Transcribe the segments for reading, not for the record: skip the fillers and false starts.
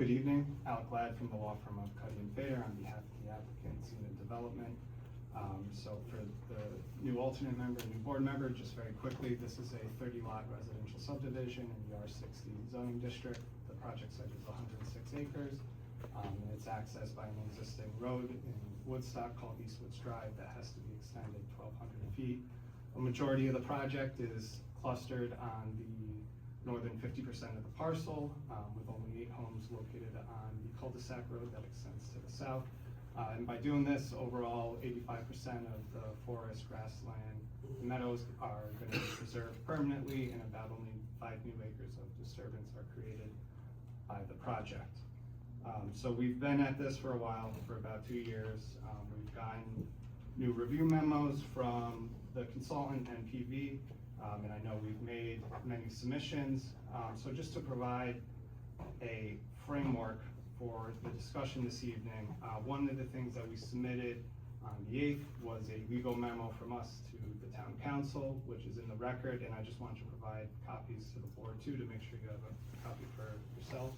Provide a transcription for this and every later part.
Good evening, Alec from the law firm of Cuddy and Fader on behalf of the applicant, Zena Development. So for the new alternate member, new board member, just very quickly, this is a 30-lot residential subdivision in the R60 zoning district. The project site is 106 acres, and it's accessed by an existing road in Woodstock called Eastwoods Drive that has to be extended 1,200 feet. A majority of the project is clustered on the northern 50% of the parcel, with only 8 homes located on the cul-de-sac road that extends to the south. And by doing this, overall 85% of the forest, grassland, and meadows are going to be preserved permanently, and about only 5 new acres of disturbance are created by the project. So we've been at this for a while, for about 2 years. We've gotten new review memos from the consultant NPV, and I know we've made many submissions. So just to provide a framework for the discussion this evening, one of the things that we submitted on the 8th was a legal memo from us to the town council, which is in the record, and I just want to provide copies to the board too, to make sure you have a copy for yourself.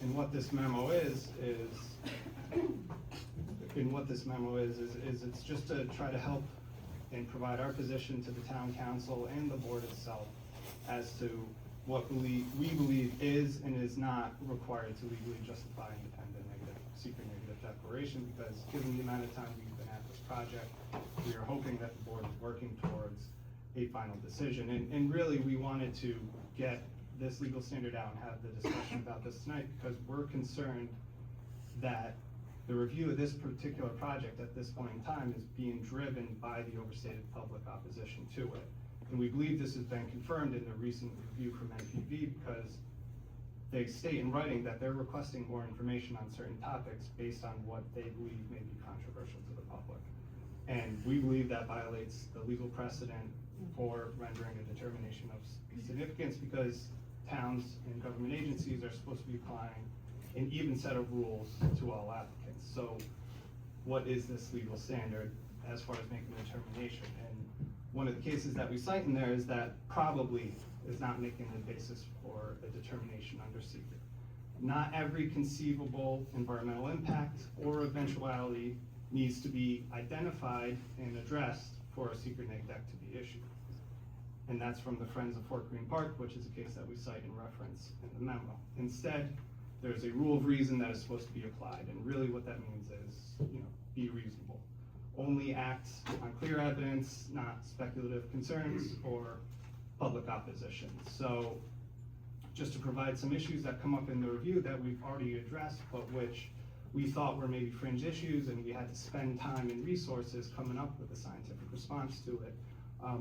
And what this memo is it's just to try to help and provide our position to the town council and the board itself as to what we believe is and is not required to legally justify independent secret negative declaration, because given the amount of time we've been at this project, we are hoping that the board is working towards a final decision. And really, we wanted to get this legal standard out and have the discussion about this tonight because we're concerned that the review of this particular project at this point in time is being driven by the overstated public opposition to it. And we believe this has been confirmed in the recent review from NPV because they state in writing that they're requesting more information on certain topics based on what they believe may be controversial to the public. And we believe that violates the legal precedent for rendering a determination of significance, because towns and government agencies are supposed to be applying an even set of rules to all applicants. So what is this legal standard as far as making a determination? And one of the cases that we cite in there is that probably is not making the basis for a determination under secret. Not every conceivable environmental impact or eventuality needs to be identified and addressed for a secret neg deck to be issued. And that's from the Friends of Fort Greene Park, which is a case that we cite and reference in the memo. Instead, there's a rule of reason that is supposed to be applied, and really what that means is, be reasonable. Only act on clear evidence, not speculative concerns or public opposition. So just to provide some issues that come up in the review that we've already addressed, but which we thought were maybe fringe issues, and we had to spend time and resources coming up with a scientific response to it.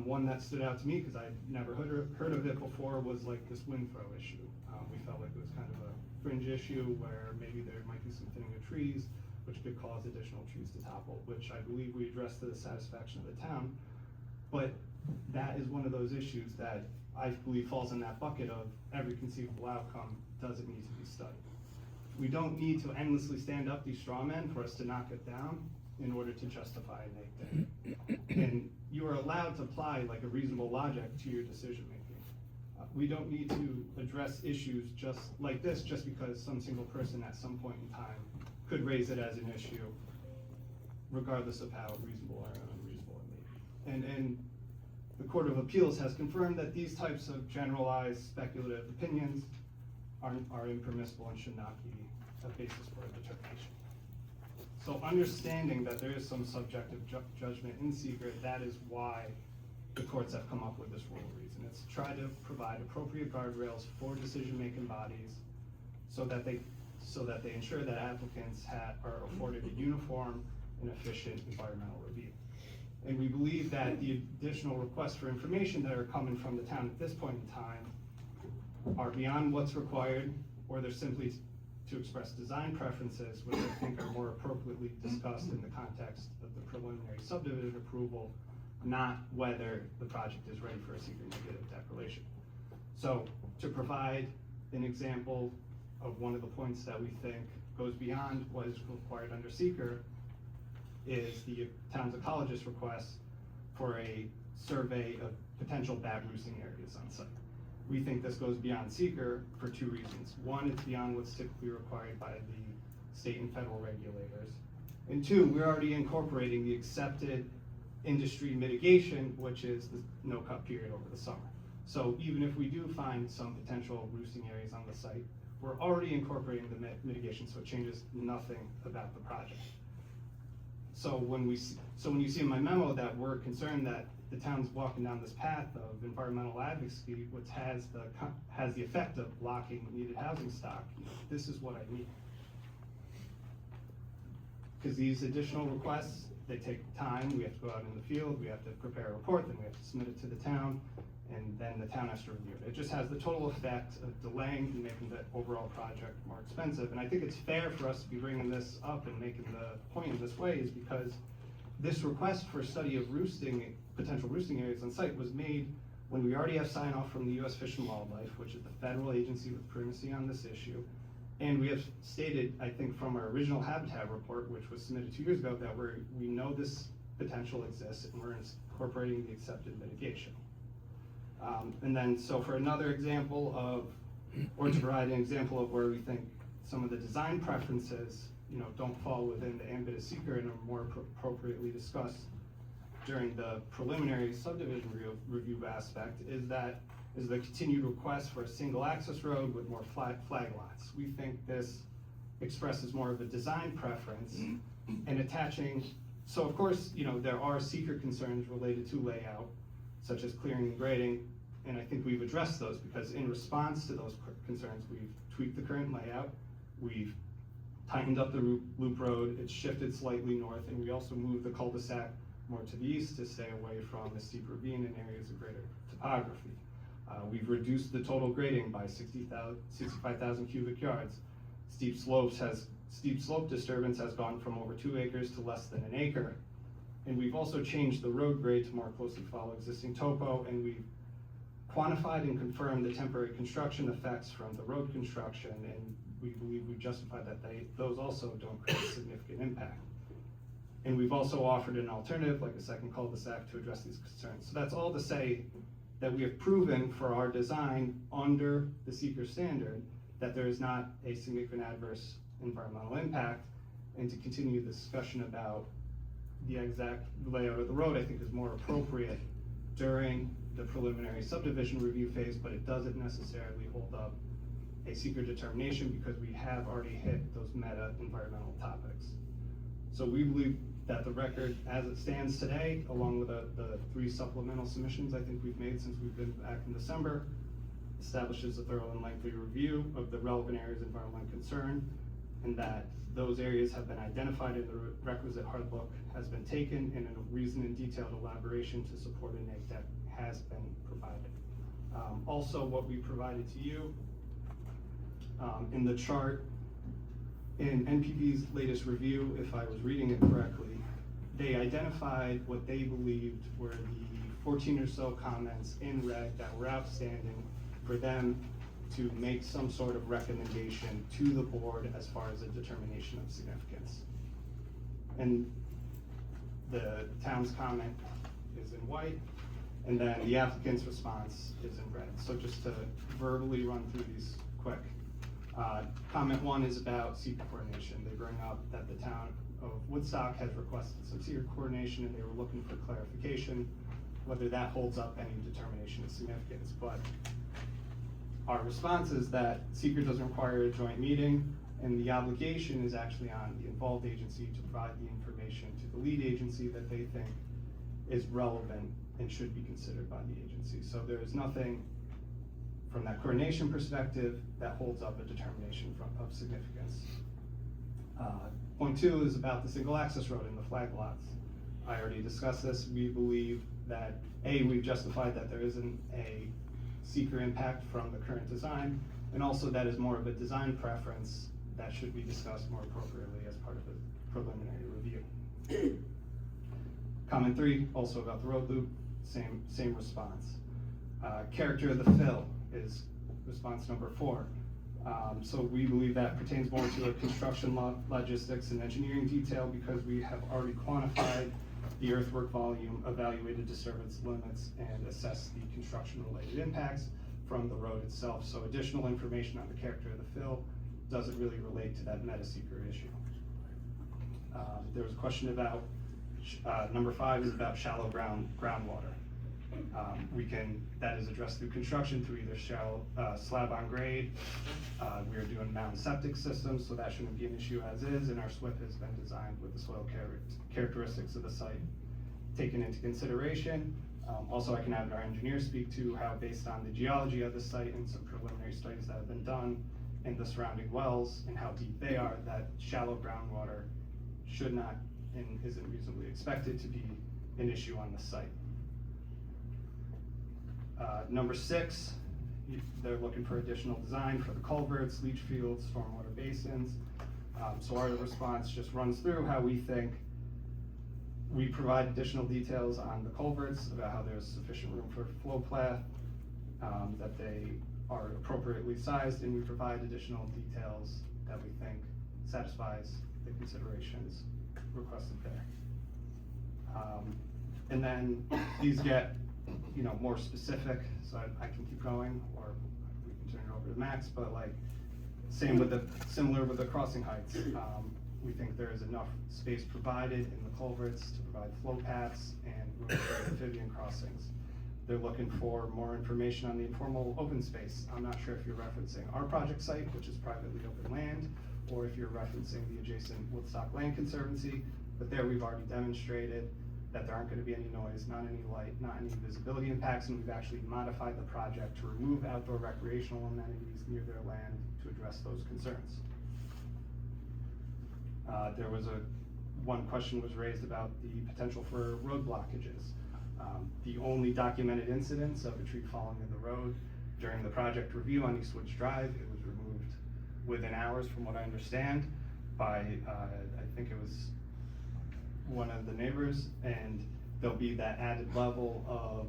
One that stood out to me, because I'd never heard of it before, was like this wind throw issue. We felt like it was kind of a fringe issue where maybe there might be some thinning of trees, which could cause additional trees to topple, which I believe we addressed to the satisfaction of the town. But that is one of those issues that I believe falls in that bucket of every conceivable outcome doesn't need to be studied. We don't need to endlessly stand up these straw men for us to knock it down in order to justify a neg deck. And you are allowed to apply like a reasonable logic to your decision making. We don't need to address issues just like this just because some single person at some point in time could raise it as an issue, regardless of how reasonable or unreasonable it may be. And the Court of Appeals has confirmed that these types of generalized speculative opinions are impermissible and should not be a basis for a determination. So understanding that there is some subjective judgment in secret, that is why the courts have come up with this rule of reason. It's to try to provide appropriate guardrails for decision-making bodies so that they ensure that applicants are afforded a uniform and efficient environmental review. And we believe that the additional requests for information that are coming from the town at this point in time are beyond what's required, or they're simply to express design preferences, which I think are more appropriately discussed in the context of the preliminary subdivision approval, not whether the project is ready for a secret negative declaration. So to provide an example of one of the points that we think goes beyond what is required under seeker is the town's ecologist request for a survey of potential bad roosting areas on site. We think this goes beyond seeker for two reasons. One, it's beyond what's typically required by the state and federal regulators. And two, we're already incorporating the accepted industry mitigation, which is the no-cut period over the summer. So even if we do find some potential roosting areas on the site, we're already incorporating the mitigation, so it changes nothing about the project. So when you see in my memo that we're concerned that the town's walking down this path of environmental advocacy, which has the effect of blocking needed housing stock, this is what I need. Because these additional requests, they take time. We have to go out in the field, we have to prepare a report, then we have to submit it to the town, and then the town has to review it. It just has the total effect of delaying and making the overall project more expensive. And I think it's fair for us to be bringing this up and making the point in this way is because this request for study of potential roosting areas on site was made when we already have sign off from the U.S. Fish and Wildlife, which is the federal agency with primacy on this issue. And we have stated, I think from our original habitat report, which was submitted 2 years ago, that we know this potential exists and we're incorporating the accepted mitigation. And then, so for another example or to provide an example of where we think some of the design preferences, don't fall within the ambit of seeker and are more appropriately discussed during the preliminary subdivision review aspect, is the continued request for a single access road with more flag lots. We think this expresses more of a design preference and attaching, so of course, there are seeker concerns related to layout, such as clearing and grading, and I think we've addressed those because in response to those concerns, we've tweaked the current layout, we've tightened up the loop road, it's shifted slightly north, and we also moved the cul-de-sac more to the east to stay away from the steep ravine in areas of greater topography. We've reduced the total grading by 65,000 cubic yards. Steep slope disturbance has gone from over 2 acres to less than 1 acre. And we've also changed the road grade to more closely follow existing topo, and we've quantified and confirmed the temporary construction effects from the road construction, and we believe we've justified that those also don't create significant impact. And we've also offered an alternative, like a second cul-de-sac, to address these concerns. So that's all to say that we have proven for our design under the seeker standard that there is not a significant adverse environmental impact, and to continue the discussion about the exact layout of the road, I think is more appropriate during the preliminary subdivision review phase, but it doesn't necessarily hold up a seeker determination because we have already hit those meta environmental topics. So we believe that the record as it stands today, along with the 3 supplemental submissions I think we've made since we've been back in December, establishes a thorough and lengthy review of the relevant areas of environmental concern, and that those areas have been identified and the requisite hard look has been taken, and a reasoned and detailed elaboration to support a neg deck has been provided. Also, what we provided to you in the chart, in NPV's latest review, if I was reading it correctly, they identified what they believed were the 14 or so comments in red that were outstanding for them to make some sort of recommendation to the board as far as a determination of significance. And the town's comment is in white, and then the applicant's response is in red. So just to verbally run through these quick. Comment 1 is about seeker coordination. They bring up that the town of Woodstock has requested some seeker coordination and they were looking for clarification whether that holds up any determination of significance. But our response is that seeker doesn't require a joint meeting, and the obligation is actually on the involved agency to provide the information to the lead agency that they think is relevant and should be considered by the agency. So there is nothing from that coordination perspective that holds up a determination of significance. Point 2 is about the single access road and the flag lots. I already discussed this. We believe that we've justified that there isn't a seeker impact from the current design, and also that is more of a design preference that should be discussed more appropriately as part of the preliminary review. Comment 3, also about the road loop, same response. Character of the fill is response number 4. So we believe that pertains more to a construction logistics and engineering detail because we have already quantified the earthwork volume, evaluated disturbance limits, and assessed the construction-related impacts from the road itself. So additional information on the character of the fill doesn't really relate to that meta-seeker issue. There was a question about, number 5 is about shallow groundwater. That is addressed through construction through either slab on grade. We are doing mound septic systems, so that shouldn't be an issue as is, and our SWIP has been designed with the soil characteristics of the site taken into consideration. Also, I can have our engineers speak to how, based on the geology of the site and some preliminary studies that have been done in the surrounding wells and how deep they are, that shallow groundwater should not and isn't reasonably expected to be an issue on the site. Number 6, they're looking for additional design for the culverts, leach fields, stormwater basins. So our response just runs through how we think we provide additional details on the culverts about how there's sufficient room for flow path, that they are appropriately sized, and we provide additional details that we think satisfies the considerations requested there. And then these get more specific, so I can keep going, or we can turn it over to Max, but like, similar with the crossing heights. We think there is enough space provided in the culverts to provide flow paths and room for amphibian crossings. They're looking for more information on the informal open space. I'm not sure if you're referencing our project site, which is privately open land, or if you're referencing the adjacent Woodstock Land Conservancy, but there we've already demonstrated that there aren't going to be any noise, not any light, not any visibility impacts, and we've actually modified the project to remove outdoor recreational amenities near their land to address those concerns. There was one question was raised about the potential for road blockages. The only documented incidents of a tree falling in the road during the project review on Eastwoods Drive, it was removed within hours, from what I understand, by I think it was one of the neighbors, and there'll be that added level of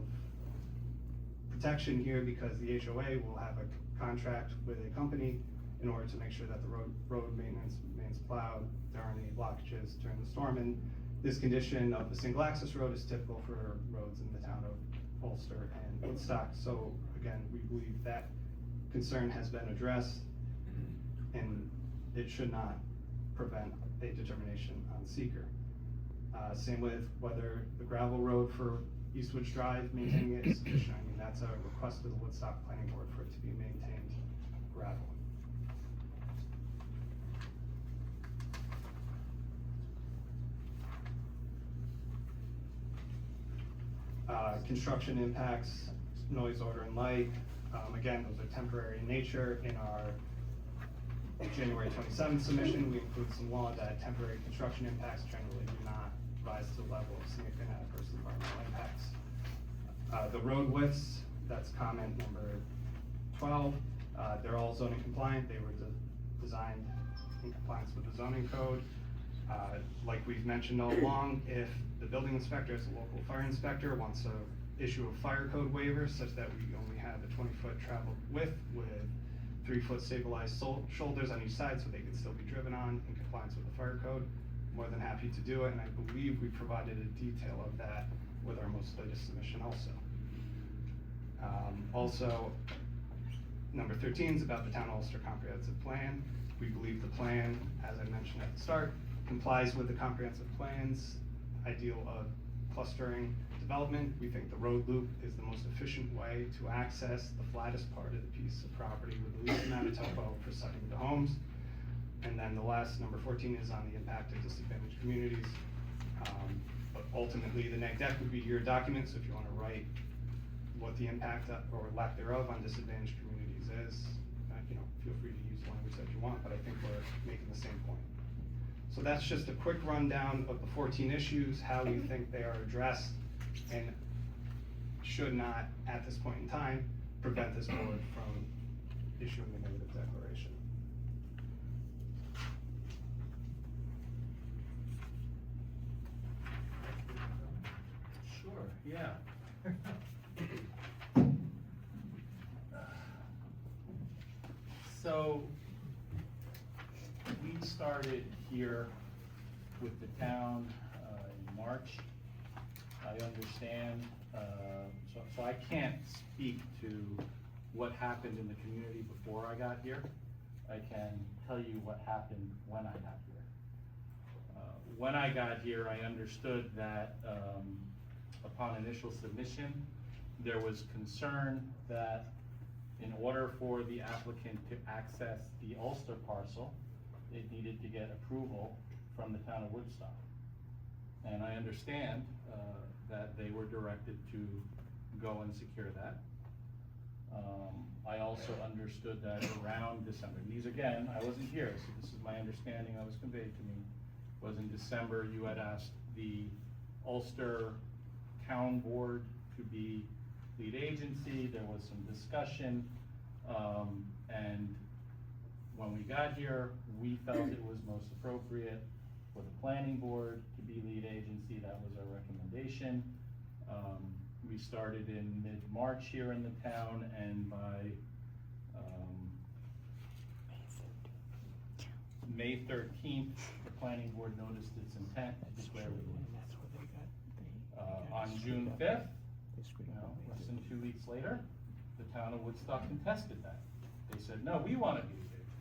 protection here because the HOA will have a contract with a company in order to make sure that the road maintenance remains plowed, there aren't any blockages during the storm, and this condition of the single access road is typical for roads in the town of Ulster and Woodstock. So again, we believe that concern has been addressed, and it should not prevent a determination on seeker. Same with whether the gravel road for Eastwoods Drive, maintaining it is sufficient. I mean, that's a request of the Woodstock Planning Board for it to be maintained gravel. Construction impacts, noise, odor, and light. Again, those are temporary in nature. In our January 27th submission, we include some law that temporary construction impacts generally do not rise to the level of significant adverse environmental impacts. The road widths, that's comment number 12. They're all zoning compliant. They were designed in compliance with the zoning code. Like we've mentioned all along, if the building inspector, as a local fire inspector, wants to issue a fire code waiver such that we only have a 20-foot traveled width with 3-foot stabilized shoulders on each side so they can still be driven on in compliance with the fire code, more than happy to do it, and I believe we provided a detail of that with our most latest submission also. Also, number 13 is about the Town of Ulster Comprehensive Plan. We believe the plan, as I mentioned at the start, complies with the comprehensive plan's ideal of clustering development. We think the road loop is the most efficient way to access the flattest part of the piece of property with the least amount of topo for siting the homes. And then the last, number 14, is on the impact of disadvantaged communities. But ultimately, the neg deck would be your document, so if you want to write what the impact or lack thereof on disadvantaged communities is, feel free to use language that you want, but I think we're making the same point. So that's just a quick rundown of the 14 issues, how we think they are addressed, and should not, at this point in time, prevent this board from issuing a negative declaration. Sure, yeah. So So we started here with the town in March. I understand, so I can't speak to what happened in the community before I got here. I can tell you what happened when I got here. When I got here, I understood that upon initial submission, there was concern that in order for the applicant to access the Ulster parcel, it needed to get approval from the town of Woodstock. And I understand that they were directed to go and secure that. I also understood that around December, and these again, I wasn't here, so this is my understanding that was conveyed to me, was in December you had asked the Ulster Town Board to be lead agency. There was some discussion, and when we got here, we felt it was most appropriate for the planning board to be lead agency. That was our recommendation. We started in mid-March here in the town, and by May 13th, the planning board noticed its intent to declare relief. On June 5th, less than 2 weeks later, the town of Woodstock contested that. They said, no, we want to be lead agency.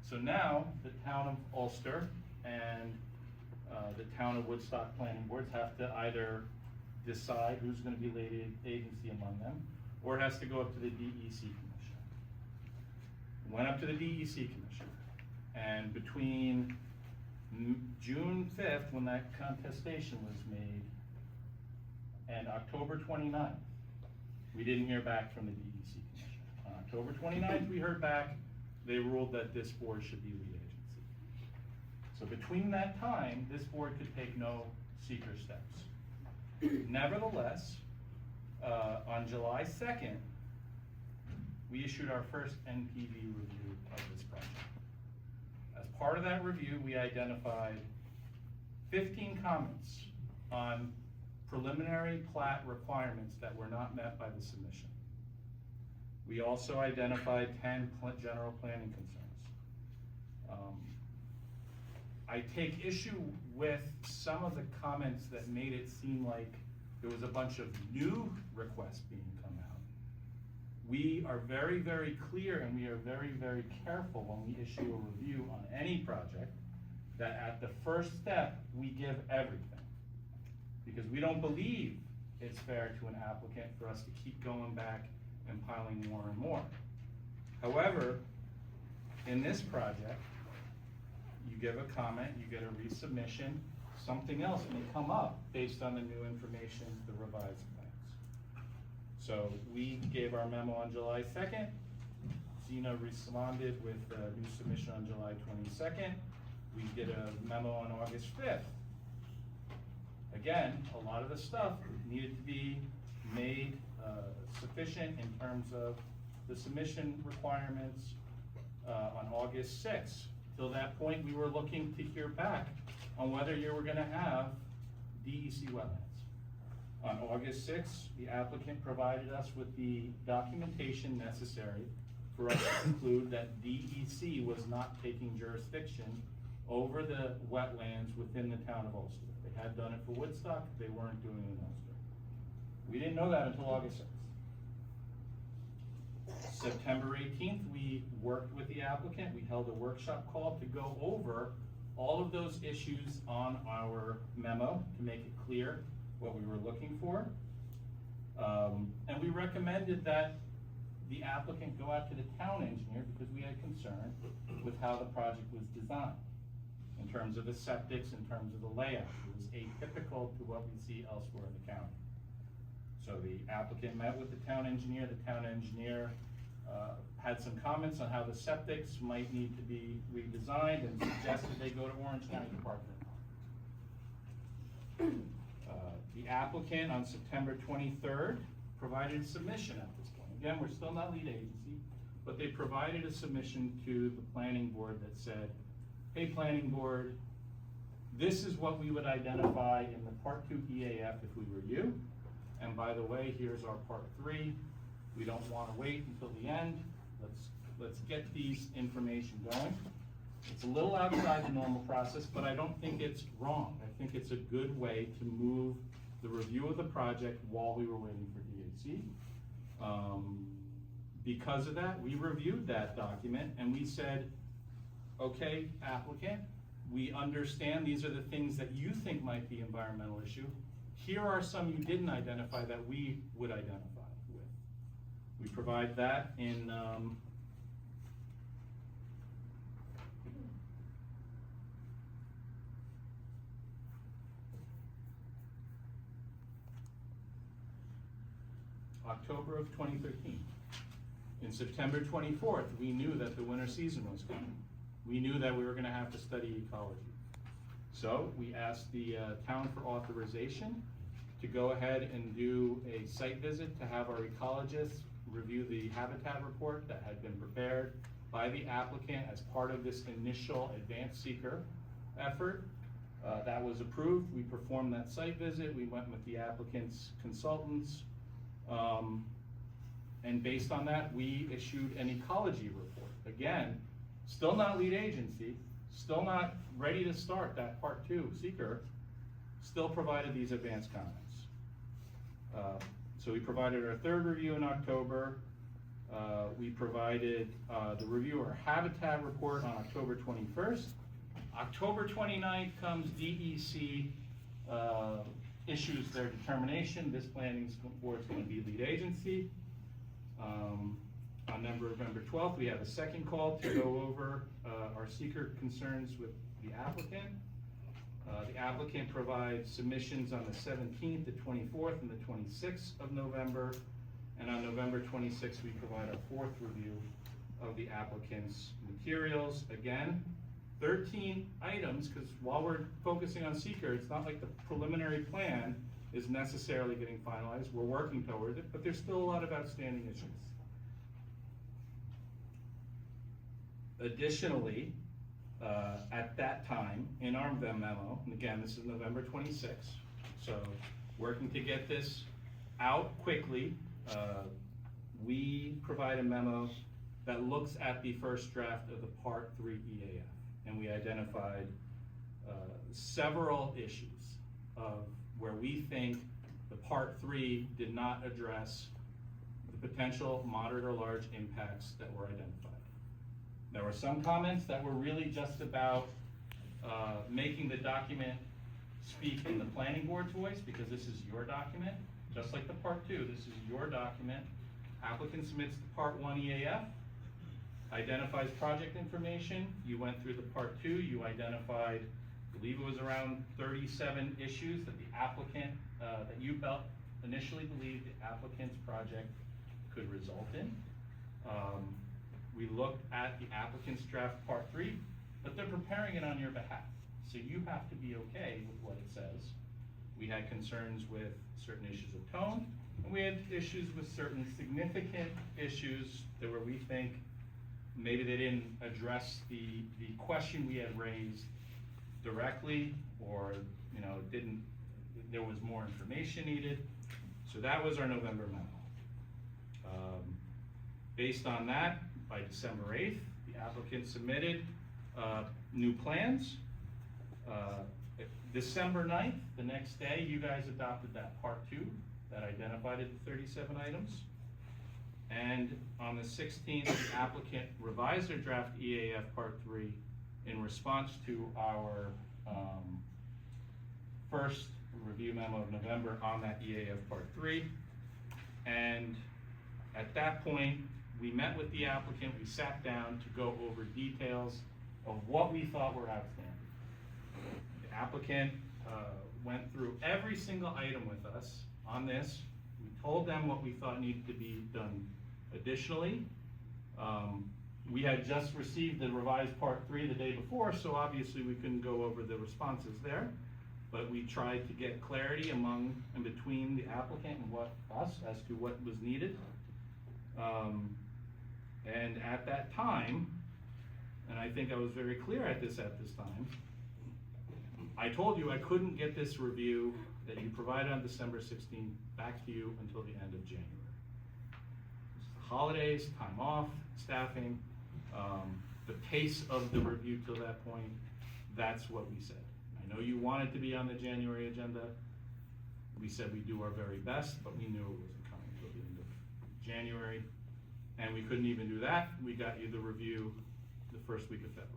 So now, the town of Ulster and the town of Woodstock planning boards have to either decide who's going to be lead agency among them, or it has to go up to the DEC commission. Went up to the DEC commission, and between June 5th, when that contestation was made, and October 29th, we didn't hear back from the DEC commission. On October 29th, we heard back. They ruled that this board should be lead agency. So between that time, this board could take no seeker steps. Nevertheless, on July 2nd, we issued our first NPV review of this project. As part of that review, we identified 15 comments on preliminary plat requirements that were not met by the submission. We also identified 10 general planning concerns. I take issue with some of the comments that made it seem like there was a bunch of new requests being come out. We are very, very clear, and we are very, very careful when we issue a review on any project, that at the first step, we give everything. Because we don't believe it's fair to an applicant for us to keep going back and piling more and more. However, in this project, you give a comment, you get a resubmission, something else may come up based on the new information, the revised plans. So we gave our memo on July 2nd. Zena responded with a new submission on July 22nd. We did a memo on August 5th. Again, a lot of the stuff needed to be made sufficient in terms of the submission requirements on August 6th. Till that point, we were looking to hear back on whether you were gonna have DEC wetlands. On August 6th, the applicant provided us with the documentation necessary for us to conclude that DEC was not taking jurisdiction over the wetlands within the town of Ulster. They had done it for Woodstock, they weren't doing it in Ulster. We didn't know that until August 6th. September 18th, we worked with the applicant. We held a workshop call to go over all of those issues on our memo to make it clear what we were looking for. And we recommended that the applicant go out to the town engineer because we had concern with how the project was designed in terms of the septics, in terms of the layout. It was atypical to what we see elsewhere in the county. So the applicant met with the town engineer. The town engineer had some comments on how the septics might need to be redesigned and suggested they go to Orange County Department. The applicant on September 23rd provided a submission at this point. Again, we're still not lead agency, but they provided a submission to the planning board that said, hey, planning board, this is what we would identify in the Part 2 EAF if we were you. And by the way, here's our Part 3. We don't want to wait until the end. Let's let's get these information going. It's a little outside the normal process, but I don't think it's wrong. I think it's a good way to move the review of the project while we were waiting for DHC. Because of that, we reviewed that document and we said, okay, applicant, we understand these are the things that you think might be environmental issue. Here are some you didn't identify that we would identify with. We provide that in October of 2013. In September 24th, we knew that the winter season was coming. We knew that we were gonna have to study ecology. So we asked the town for authorization to go ahead and do a site visit to have our ecologists review the habitat report that had been prepared by the applicant as part of this initial advanced seeker effort. That was approved. We performed that site visit. We went with the applicant's consultants. And based on that, we issued an ecology report. Again, still not lead agency, still not ready to start that part 2 seeker, still provided these advanced comments. So we provided our 3rd review in October. We provided the review of our habitat report on October 21st. October 29th comes DEC, issues their determination. This planning board is going to be lead agency. On November 12th, we have a second call to go over our seeker concerns with the applicant. The applicant provides submissions on the 17th, the 24th, and the 26th of November. And on November 26th, we provide our 4th review of the applicant's materials. Again, 13 items, because while we're focusing on seeker, it's not like the preliminary plan is necessarily getting finalized. We're working towards it, but there's still a lot of outstanding issues. Additionally, at that time, in our memo, and again, this is November 26th, so working to get this out quickly, we provide a memo that looks at the first draft of the Part 3 EAF, and we identified several issues of where we think the Part 3 did not address the potential moderate or large impacts that were identified. There were some comments that were really just about making the document speak in the planning board's voice, because this is your document, just like the Part 2, this is your document. Applicant submits the Part 1 EAF, identifies project information. You went through the Part 2, you identified, I believe it was around 37 issues that the applicant, that you felt initially believed the applicant's project could result in. We looked at the applicant's draft Part 3, but they're preparing it on your behalf. So you have to be okay with what it says. We had concerns with certain issues of tone, and we had issues with certain significant issues that where we think maybe they didn't address the question we had raised directly, or there was more information needed. So that was our November memo. Based on that, by December 8th, the applicant submitted new plans. December 9th, the next day, you guys adopted that Part 2 that identified the 37 items. And on the 16th, the applicant revised their draft EAF Part 3 in response to our first review memo of November on that EAF Part 3. And at that point, we met with the applicant, we sat down to go over details of what we thought were outstanding. The applicant went through every single item with us on this. We told them what we thought needed to be done additionally. We had just received the revised Part 3 the day before, so obviously we couldn't go over the responses there, but we tried to get clarity among and between the applicant and us as to what was needed. And at that time, and I think I was very clear at this time, I told you I couldn't get this review that you provided on December 16th back to you until the end of January. Holidays, time off, staffing, the pace of the review till that point, that's what we said. I know you wanted to be on the January agenda. We said we'd do our very best, but we knew it wasn't coming till the end of January. And we couldn't even do that. We got you the review the first week of February.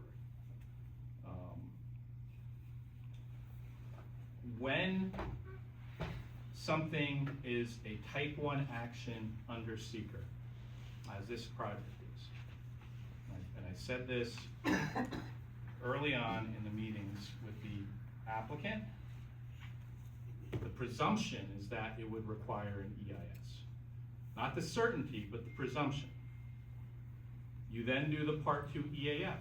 When something is a type 1 action under seeker, as this project is, and I said this early on in the meetings with the applicant, the presumption is that it would require an EIS. Not the certainty, but the presumption. You then do the Part 2 EAF.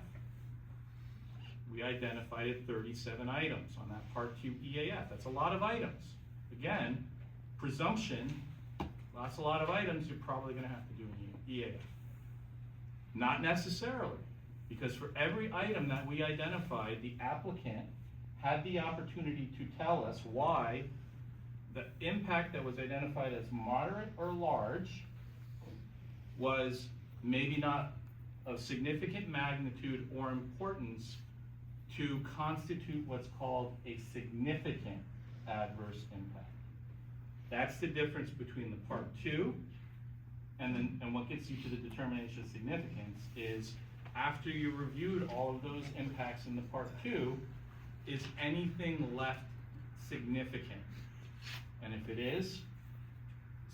We identified 37 items on that Part 2 EAF. That's a lot of items. Again, presumption, a lot of items, you're probably gonna have to do an EAF. Not necessarily, because for every item that we identified, the applicant had the opportunity to tell us why the impact that was identified as moderate or large was maybe not of significant magnitude or importance to constitute what's called a significant adverse impact. That's the difference between the Part 2 and what gets you to the determination of significance is after you reviewed all of those impacts in the Part 2, is anything left significant? And if it is,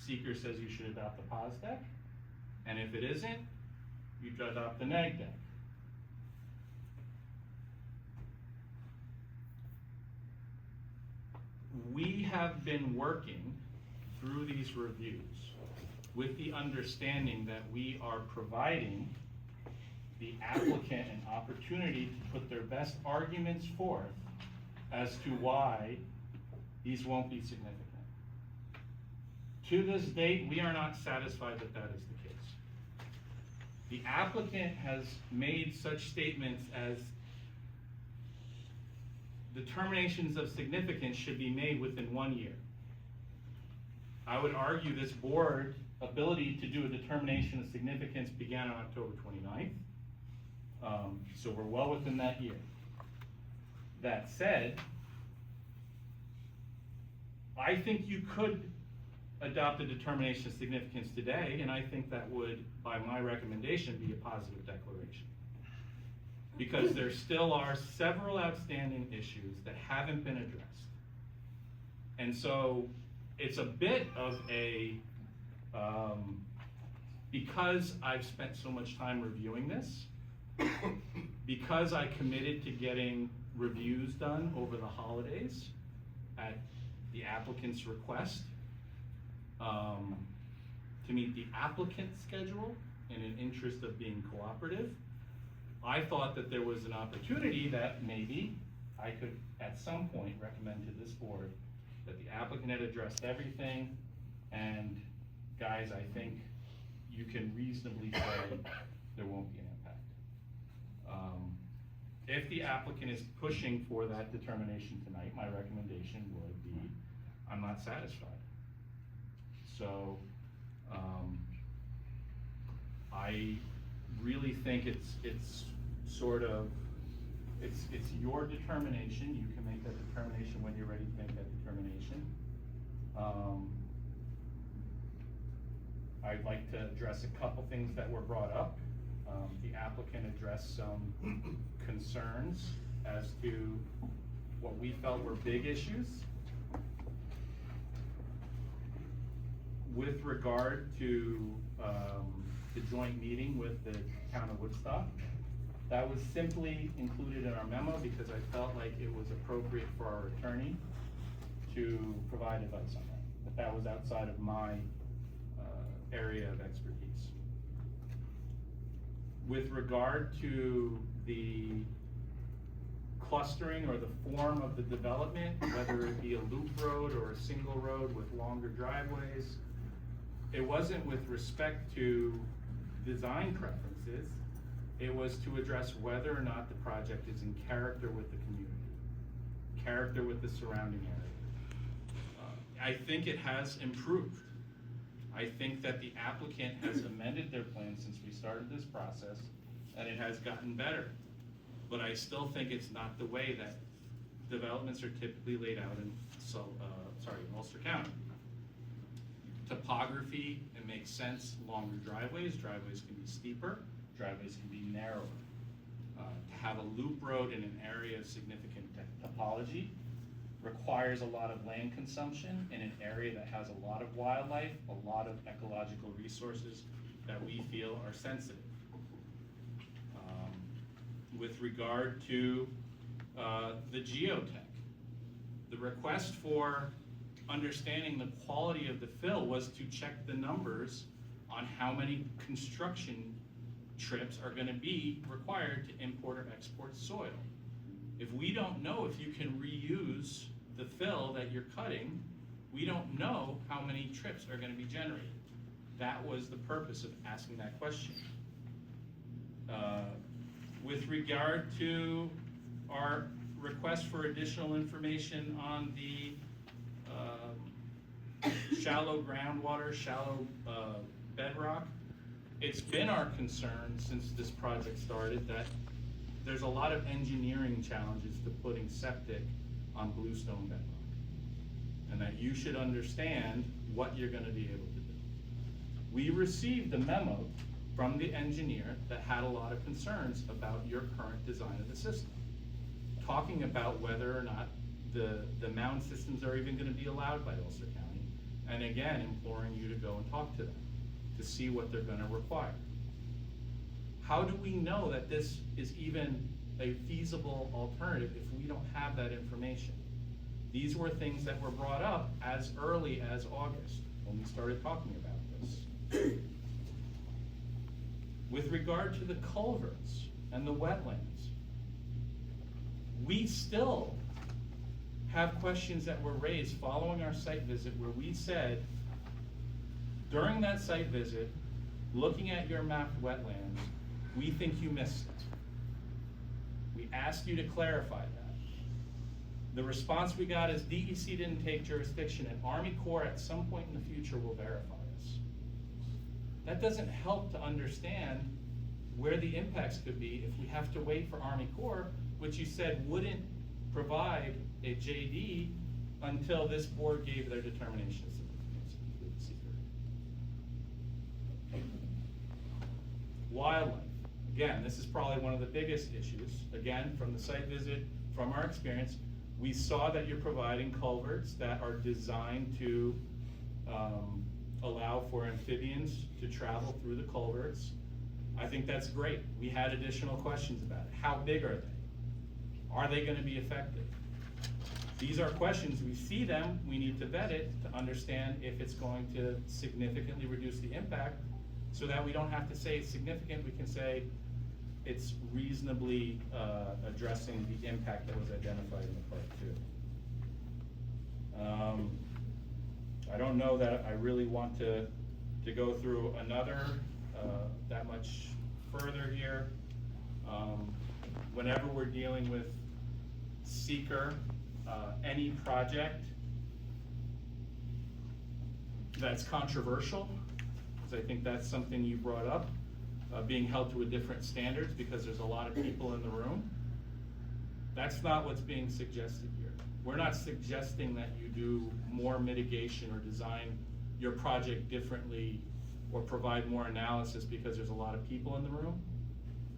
seeker says you should adopt the pos deck, and if it isn't, you adopt the neg deck. We have been working through these reviews with the understanding that we are providing the applicant an opportunity to put their best arguments forth as to why these won't be significant. To this date, we are not satisfied that that is the case. The applicant has made such statements as determinations of significance should be made within 1 year. I would argue this board ability to do a determination of significance began on October 29th. So we're well within that year. That said, I think you could adopt a determination of significance today, and I think that would, by my recommendation, be a positive declaration. Because there still are several outstanding issues that haven't been addressed. And so it's a bit of a, because I've spent so much time reviewing this, because I committed to getting reviews done over the holidays at the applicant's request, to meet the applicant's schedule in an interest of being cooperative, I thought that there was an opportunity that maybe I could at some point recommend to this board that the applicant had addressed everything, and guys, I think you can reasonably say there won't be an impact. If the applicant is pushing for that determination tonight, my recommendation would be, I'm not satisfied. So, I really think it's sort of, it's your determination. You can make that determination when you're ready to make that determination. I'd like to address a couple things that were brought up. The applicant addressed some concerns as to what we felt were big issues. With regard to the joint meeting with the town of Woodstock, that was simply included in our memo because I felt like it was appropriate for our attorney to provide advice on that. That was outside of my area of expertise. With regard to the clustering or the form of the development, whether it be a loop road or a single road with longer driveways, it wasn't with respect to design preferences. It was to address whether or not the project is in character with the community, character with the surrounding area. I think it has improved. I think that the applicant has amended their plan since we started this process, and it has gotten better. But I still think it's not the way that developments are typically laid out in, in Ulster County. Topography, it makes sense, longer driveways can be steeper, driveways can be narrower. To have a loop road in an area of significant topology requires a lot of land consumption in an area that has a lot of wildlife, a lot of ecological resources that we feel are sensitive. With regard to the geotech, the request for understanding the quality of the fill was to check the numbers on how many construction trips are going to be required to import or export soil. If we don't know if you can reuse the fill that you're cutting, we don't know how many trips are going to be generated. That was the purpose of asking that question. With regard to our request for additional information on the shallow groundwater, shallow bedrock, it's been our concern since this project started that there's a lot of engineering challenges to putting septic on bluestone bedrock, and that you should understand what you're going to be able to do. We received a memo from the engineer that had a lot of concerns about your current design of the system, talking about whether or not the mound systems are even going to be allowed by Ulster County, and again, imploring you to go and talk to them to see what they're going to require. How do we know that this is even a feasible alternative if we don't have that information? These were things that were brought up as early as August when we started talking about this. With regard to the culverts and the wetlands, we still have questions that were raised following our site visit where we said, during that site visit, looking at your mapped wetlands, we think you missed it. We asked you to clarify that. The response we got is DEC didn't take jurisdiction and Army Corps at some point in the future will verify us. That doesn't help to understand where the impacts could be if we have to wait for Army Corps, which you said wouldn't provide a JD until this board gave their determinations. Wildlife. Again, this is probably one of the biggest issues. Again, from the site visit, from our experience, we saw that you're providing culverts that are designed to allow for amphibians to travel through the culverts. I think that's great. We had additional questions about it. How big are they? Are they going to be effective? These are questions, we see them, we need to vet it to understand if it's going to significantly reduce the impact, so that we don't have to say it's significant, we can say it's reasonably addressing the impact that was identified in the part 2. I don't know that I really want to go through another that much further here. Whenever we're dealing with seeker, any project that's controversial, because I think that's something you brought up, being held to a different standards because there's a lot of people in the room. That's not what's being suggested here. We're not suggesting that you do more mitigation or design your project differently or provide more analysis because there's a lot of people in the room.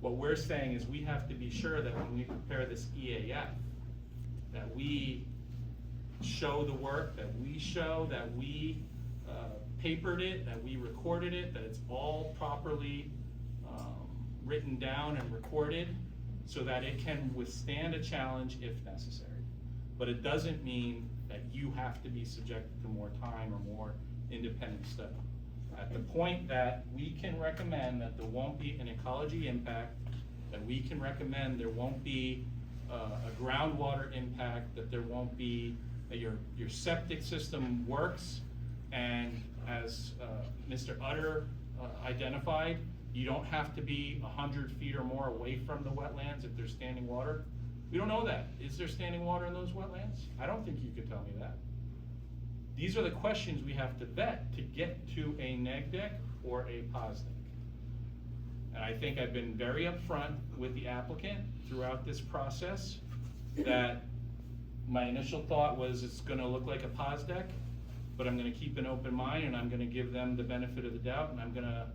What we're saying is we have to be sure that when we prepare this EAF, that we show the work, that we show that we papered it, that we recorded it, that it's all properly written down and recorded so that it can withstand a challenge if necessary. But it doesn't mean that you have to be subjected to more time or more independent study. At the point that we can recommend that there won't be an ecology impact, that we can recommend there won't be a groundwater impact, that there won't be, that your septic system works, and as Mr. Utter identified, you don't have to be 100 feet or more away from the wetlands if there's standing water. We don't know that. Is there standing water in those wetlands? I don't think you could tell me that. these are the questions we have to vet to get to a neg deck or a pos deck. And I think I've been very upfront with the applicant throughout this process that my initial thought was it's gonna look like a pos deck, but I'm gonna keep an open mind and I'm gonna give them the benefit of the doubt and I'm gonna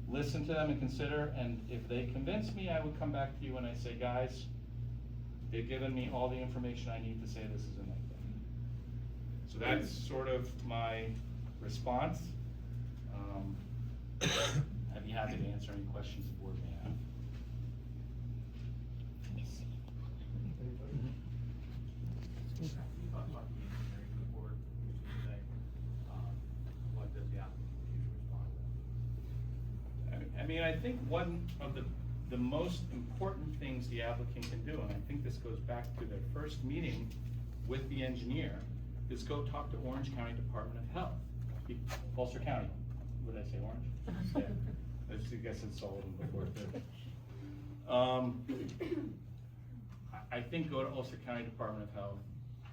listen to them and consider, and if they convince me, I would come back to you and I say, guys, they've given me all the information I need to say this is a neg deck. So that's sort of my response. I'd be happy to answer any questions the board may have. What does the applicant usually respond with? I mean, I think one of the most important things the applicant can do, and I think this goes back to their first meeting with the engineer, is go talk to Orange County Department of Health. Ulster County, what did I say, Orange? Yeah, I guess it's Sullivan before too. I think go to Ulster County Department of Health,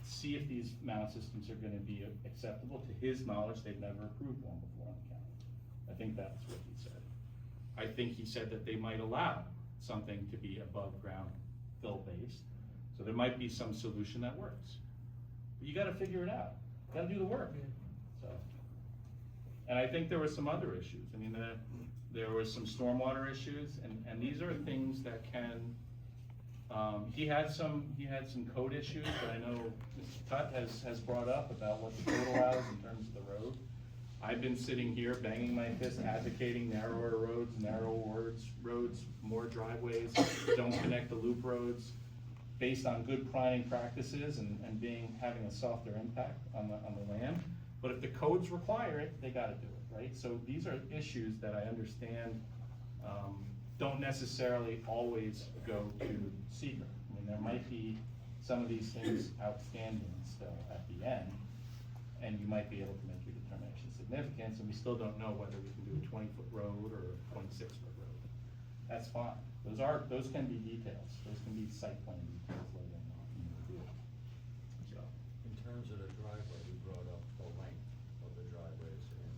see if these mount systems are gonna be acceptable. To his knowledge, they've never approved one before in the county. I think that's what he said. I think he said that they might allow something to be above ground fill based. So there might be some solution that works. But you gotta figure it out, you gotta do the work, so. And I think there were some other issues. I mean, there were some stormwater issues, and these are things that can, he had some code issues that I know Mr. Tutt has brought up about what the code allows in terms of the road. I've been sitting here banging my fist advocating narrower roads, more driveways, don't connect the loop roads, based on good planning practices and having a softer impact on the land. But if the codes require it, they gotta do it, right? So these are issues that I understand, don't necessarily always go to seeker. I mean, there might be some of these things outstanding still at the end, and you might be able to make your determination of significance, and we still don't know whether we can do a 20-foot road or a 26-foot road. That's fine. Those can be details. Those can be site plan details later on in the review. So. In terms of the driveway, we brought up the length of the driveways and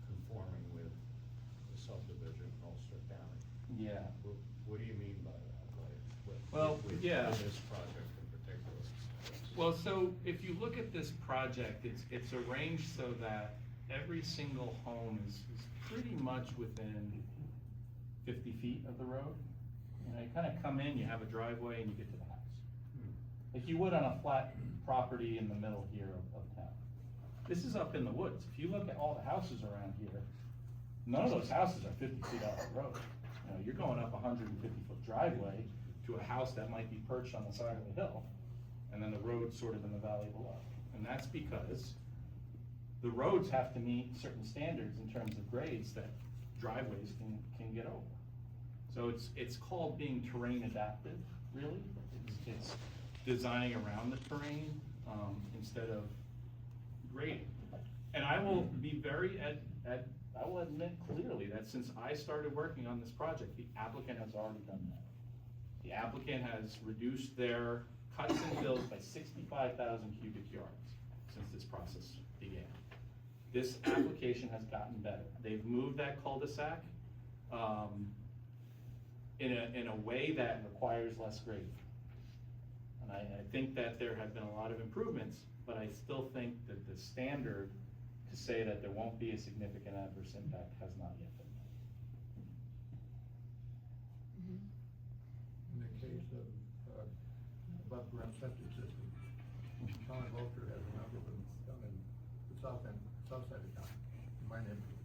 conforming with the subdivision in Ulster County. Yeah. What do you mean by that? Well, yeah. With this project in particular? Well, so if you look at this project, it's arranged so that every single home is pretty much within 50 feet of the road. You know, you kind of come in, you have a driveway, and you get to the house. Like you would on a flat property in the middle here of town. This is up in the woods. If you look at all the houses around here, none of those houses are 50 feet off the road. You know, you're going up a 150-foot driveway to a house that might be perched on the side of the hill, and then the road's sort of in the valley below. And that's because the roads have to meet certain standards in terms of grades that driveways can get over. So it's called being terrain adaptive, really. It's designing around the terrain instead of grading. And I will be I will admit clearly that since I started working on this project, the applicant has already done that. The applicant has reduced their cuts and fills by 65,000 cubic yards since this process began. This application has gotten better. They've moved that cul-de-sac in a way that requires less grading. And I think that there have been a lot of improvements, but I still think that the standard to say that there won't be a significant adverse impact has not yet been met. In the case of above ground septic system, Sean Ulster has a number of them down in the south side of town, in my neighborhood.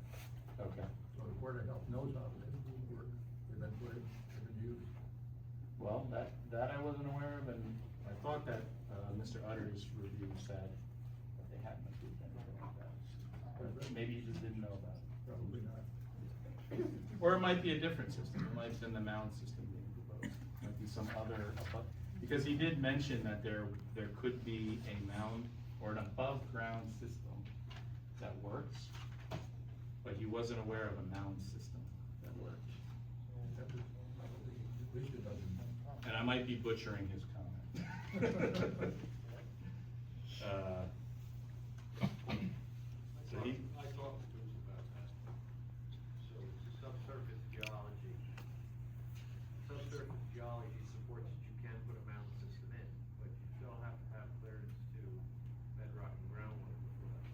Okay. So the Board of Health knows how they work, they've been put in, they've been used. Well, that I wasn't aware of, and I thought that Mr. Utter's review said that they hadn't approved anything like that. Maybe you just didn't know about it. Probably not. Or it might be a different system, it might have been the mound system being proposed, might be some other, because he did mention that there could be a mound or an above-ground system that works, but he wasn't aware of a mound system that worked. That was probably, at least it doesn't. And I might be butchering his comment. surface geology supports that you can put a mound system in, but you still have to have clearance to bedrock and groundwater before that.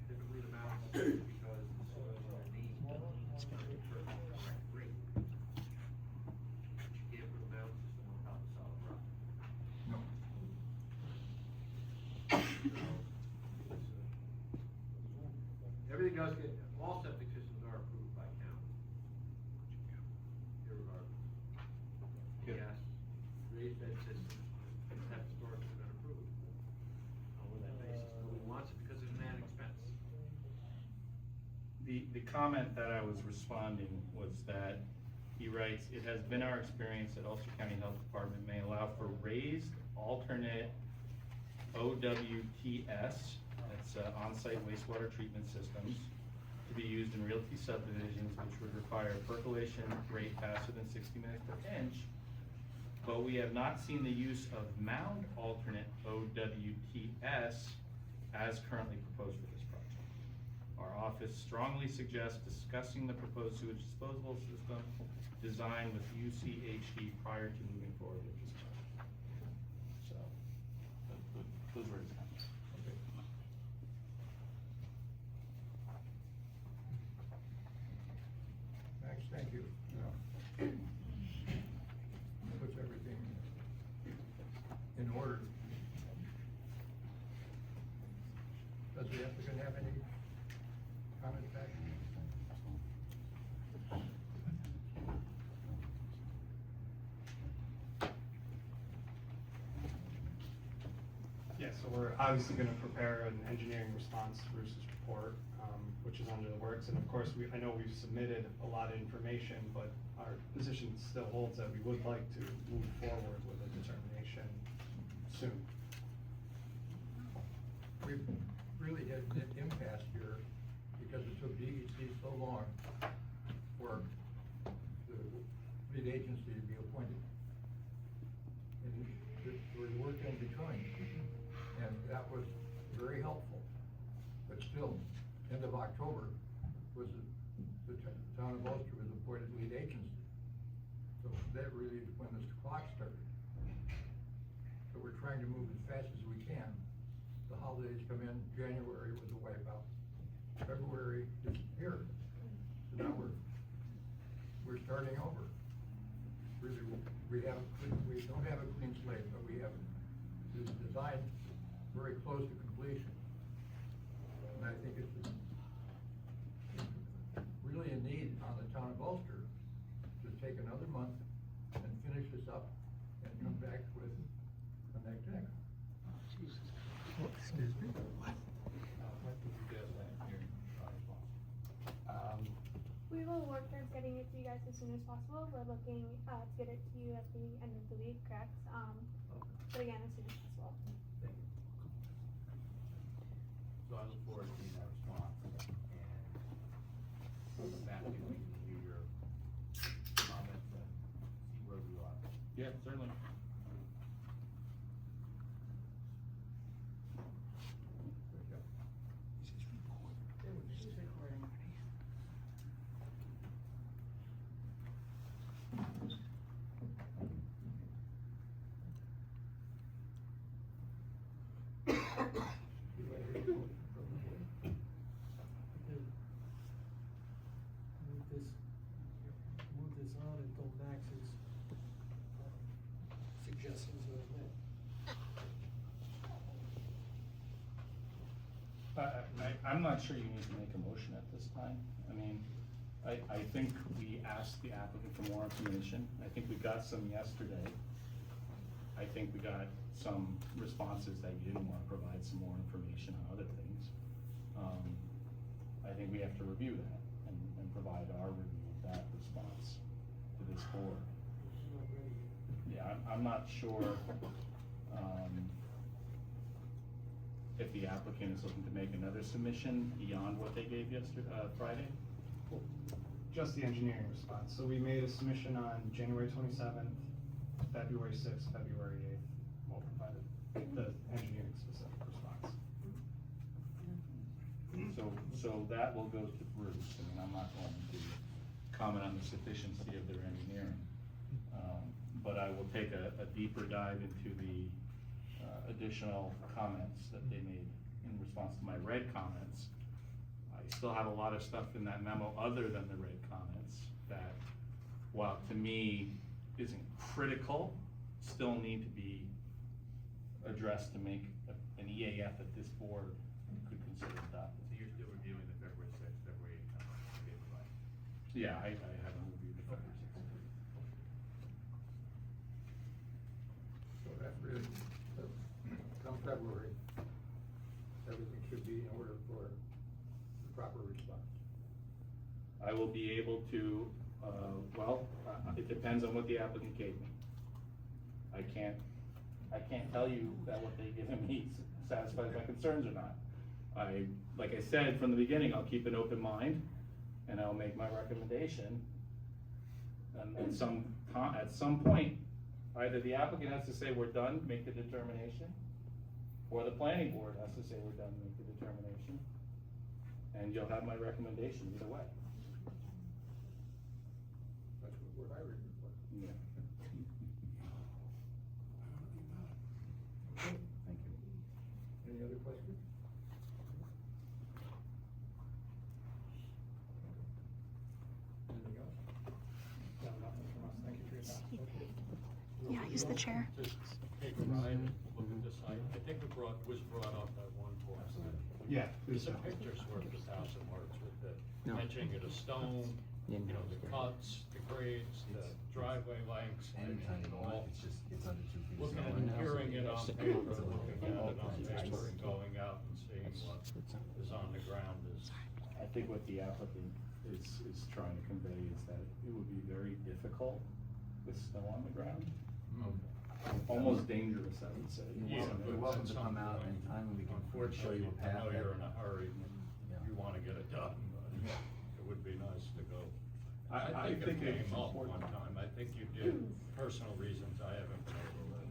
Typically, the mound system, because the soil underneath is correct rate. You can't put a mound system on top of solid rock. No. Everything does get, all septic systems are approved by county. Irregardless. Good. Yes, raised bed systems, have historically been approved. On that basis, nobody wants it because it's an added expense. The comment that I was responding was that he writes, "It has been our experience that Ulster County Health Department may allow for raised alternate OWTS, that's on-site wastewater treatment systems, to be used in realty subdivisions which would require percolation rate faster than 60 minutes per inch. But we have not seen the use of mound alternate OWTS as currently proposed for this project. Our office strongly suggests discussing the proposed sewage disposal system design with UCHD prior to moving forward with this project." So, those were his comments. Okay. Max, thank you. Puts everything in order. Does the applicant have any comments back? Yeah, so we're obviously gonna prepare an engineering response to Bruce's report, which is under the works, and of course, I know we've submitted a lot of information, but our position still holds that we would like to move forward with a determination soon. We've really had an impasse here because it took DEC so long for the lead agency to be appointed. And there was work in between, and that was very helpful. But still, end of October was the town of Ulster was appointed lead agency. So that really is when this clock started. So we're trying to move as fast as we can. The holidays come in, January was a wipeout. February disappeared. So now we're starting over. Really, we don't have a clean slate, but we have this design very close to completion. And I think it's really a need on the town of Ulster to take another month and finish this up and come back with a neck deck. Excuse me? We will work towards getting it to you guys as soon as possible. We're looking to get it to you at the end of the week, correct? But again, as soon as possible. Thank you. So I look forward to seeing that response and that we can review your comments and see where we are. Yeah, certainly. Move this on until Max's suggestions are met. I'm not sure you need to make a motion at this time. I mean, I think we asked the applicant for more information. I think we got some yesterday. I think we got some responses that you didn't want to provide some more information on other things. I think we have to review that and provide our review of that response to this board. Yeah, I'm not sure, if the applicant is looking to make another submission beyond what they gave yesterday, Friday? Just the engineering response. So we made a submission on January 27th, February 6th, February 8th. We'll provide the engineering specific response. So that will go to Bruce. I mean, I'm not going to comment on the sufficiency of their engineering. But I will take a deeper dive into the additional comments that they made in response to my red comments. I still have a lot of stuff in that memo other than the red comments that, while to me isn't critical, still need to be addressed to make an EAF that this board could consider adopted. So you're still reviewing the February 6th, February 8th comments that they provided? Yeah, I haven't reviewed the February 6th. So that's really, come February, everything should be in order for the proper response. I will be able to, it depends on what the applicant gave me. I can't tell you that what they've given me satisfies my concerns or not. Like I said from the beginning, I'll keep an open mind and I'll make my recommendation. And at some point, either the applicant has to say we're done, make the determination, or the planning board has to say we're done, make the determination. And you'll have my recommendation either way. That's what I read for. Yeah. Okay, Thank you. any other questions? Anything else? No, nothing from us. Thank you for your time. Okay. Yeah, use the chair. Just take a ride, look at the site. I think it was brought up at one point. Yeah, please There's a do. picture's worth 1,000 words with the etching of the stone, you know, the cuts, the grades, the driveway lengths. Any kind of all. it's just, it's under 2 feet. Looking So and now, hearing it on paper, it's a little looking bit at it on open. paper and going out and seeing what is on the ground is. I think what the applicant is trying to convey is that it would be very difficult with snow on the ground. Almost dangerous, I would say. Yeah, You're but welcome at to some come out point, anytime and we can show Unfortunately, you a I path. know that- you're in a hurry, Yeah. you wanna get it done, but it would be nice to go. I I think think it it's came up important. one time, I think you did, personal reasons, I haven't been able to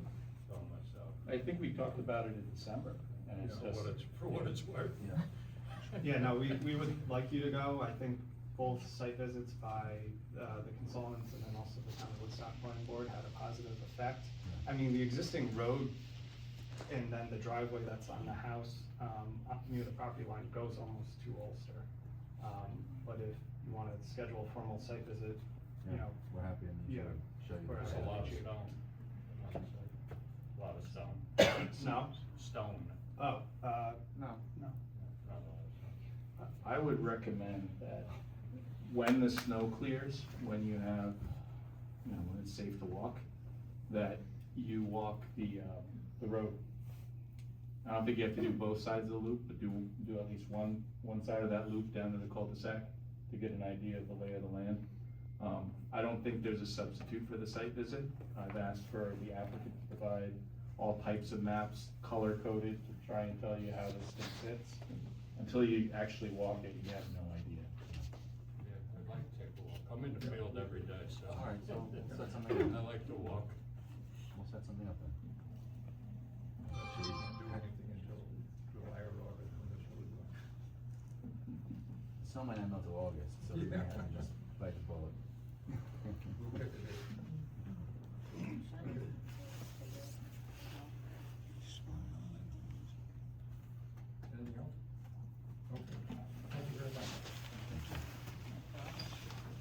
go myself. I think we talked about it in December, and You it's know, just. for what it's worth. Yeah. Yeah, no, we would like you to go. I think both site visits by the consultants and then also the town of Woodstock Planning Board had a positive effect. I mean, the existing road and then the driveway that's on the house, up near the property line goes almost to Ulster. But if you wanna schedule a formal site visit, you know, We're happy to meet you, Yeah. show you. We're There's happy a to lot of meet you. stone. A lot of stone. No? Stone. Oh, No. no. Not a lot of stone. I would recommend that when the snow clears, when you have, when it's safe to walk, that you walk the road. I don't think you have to do both sides of the loop, but do at least one side of that loop down to the cul-de-sac to get an idea of the lay of the land. I don't think there's a substitute for the site visit. I've asked for the applicant to provide all types of maps, color-coded, to try and tell you how this thing fits. Until you actually walk it, you have no idea. Yeah, I'd like to take a walk. I'm in the field every day, so. All right, so we'll set something I up. like to walk. We'll set something up then. Should we do anything until July or August when the snow is gone? Snow might not melt till August, so we may have to just